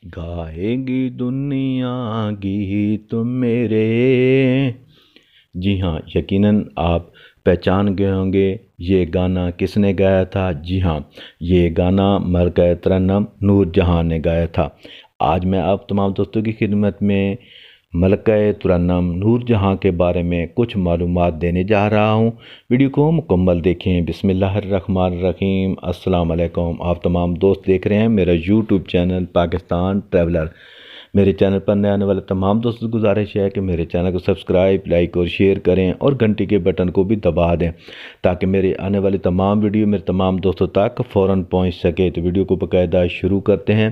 گائے گی دنیا گیت میرے۔ جی ہاں، یقیناً آپ پہچان گئے ہوں گے یہ گانا کس نے گایا تھا۔ جی ہاں، یہ گانا ملکہ ترنم نور جہاں نے گایا تھا۔ آج میں آپ تمام دوستوں کی خدمت میں ملکہ ترنم نور جہاں کے بارے میں کچھ معلومات دینے جا رہا ہوں۔ ویڈیو کو مکمل دیکھیں۔ بسم اللہ الرحمن الرحیم۔ السلام علیکم۔ آپ تمام دوست دیکھ رہے ہیں میرا یوٹیوب چینل پاکستان ٹریولر۔ میرے چینل پر نئے آنے والے تمام دوستوں کو گزارش ہے کہ میرے چینل کو سبسکرائب، لائک اور شیئر کریں اور گھنٹی کے بٹن کو بھی دبا دیں تاکہ میرے آنے والی تمام ویڈیو میرے تمام دوستوں تک فوراً پہنچ سکے۔ تو ویڈیو کو باقاعدہ شروع کرتے ہیں۔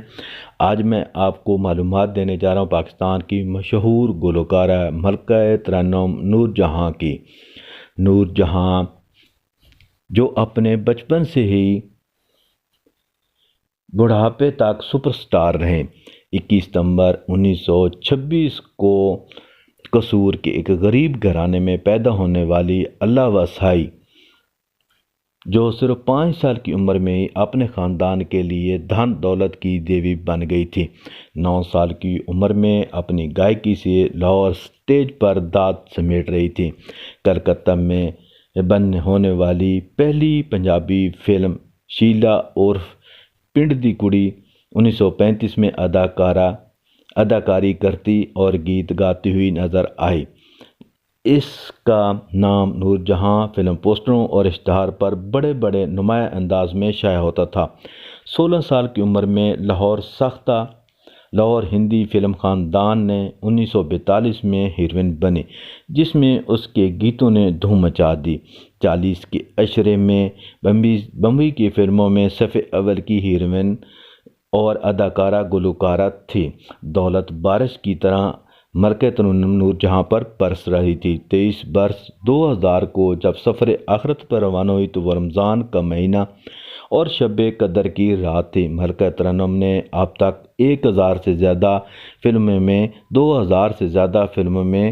آج میں آپ کو معلومات دینے جا رہا ہوں پاکستان کی مشہور گلوکارہ ملکہ ترنم نور جہاں کی۔ نور جہاں جو اپنے بچپن سے ہی بڑھاپے تک سپر سٹار رہے۔ 21 ستمبر 1926 کو قصور کے ایک غریب گھرانے میں پیدا ہونے والی اللہ وسائی جو صرف 5 سال کی عمر میں ہی اپنے خاندان کے لیے دھن دولت کی دیوی بن گئی تھی۔ 9 سال کی عمر میں اپنی گائیکی سے لاہور سٹیج پر دھات سمیٹ رہی تھی۔ کلکتہ میں بننے ہونے والی پہلی پنجابی فلم شیلا عرف پنڈ دی کڑی 1935 میں اداکاری کرتی اور گیت گاتی ہوئی نظر آئی۔ اس کا نام نور جہاں فلم پوسٹروں اور اشتہار پر بڑے بڑے نمایاں انداز میں شائع ہوتا تھا۔ 16 سال کی عمر میں لاہور ہندی فلم خاندان نے 1942 میں ہیروئن بنی جس میں اس کے گیتوں نے دھوم مچا دی۔ 40 کے عشرے میں بمبئی کی فلموں میں صف اول کی ہیروئن اور اداکارہ گلوکارہ تھی۔ دولت بارش کی طرح ملکہ ترنم نور جہاں پر برس رہی تھی۔ 23 برس 2000 کو جب سفر آخرت پر روانہ ہوئی تو وہ رمضان کا مہینہ اور شب قدر کی رات تھی۔ ملکہ ترنم نے اب تک 1000 سے زیادہ فلموں میں 2000 سے زیادہ فلموں میں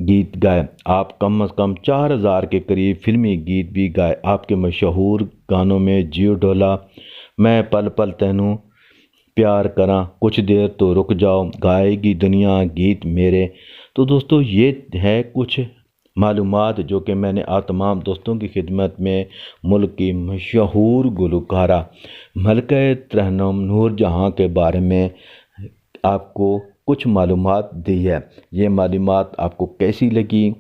گیت گائے۔ آپ کم از کم 4000 کے قریب فلمی گیت بھی گائے۔ آپ کے مشہور گانوں میں جیو ڈولا، میں پل پل تینوں پیار کراں، کچھ دیر تو رک جاؤ، گائے گی دنیا گیت میرے۔ تو دوستو یہ ہے کچھ معلومات جو کہ میں نے آپ تمام دوستوں کی خدمت میں ملک کی مشہور گلوکارہ ملکہ ترنم نور جہاں کے بارے میں آپ کو کچھ معلومات دی ہے۔ یہ معلومات آپ کو کیسی لگی؟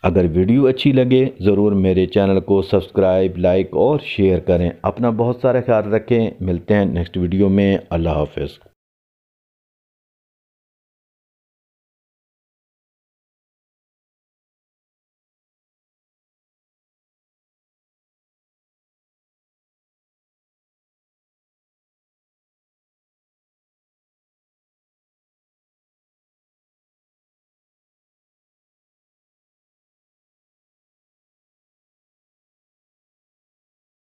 اگر ویڈیو اچھی لگے ضرور میرے چینل کو سبسکرائب، لائک اور شیئر کریں۔ اپنا بہت سارا خیال رکھیں۔ ملتے ہیں نیکسٹ ویڈیو میں۔ اللہ حافظ۔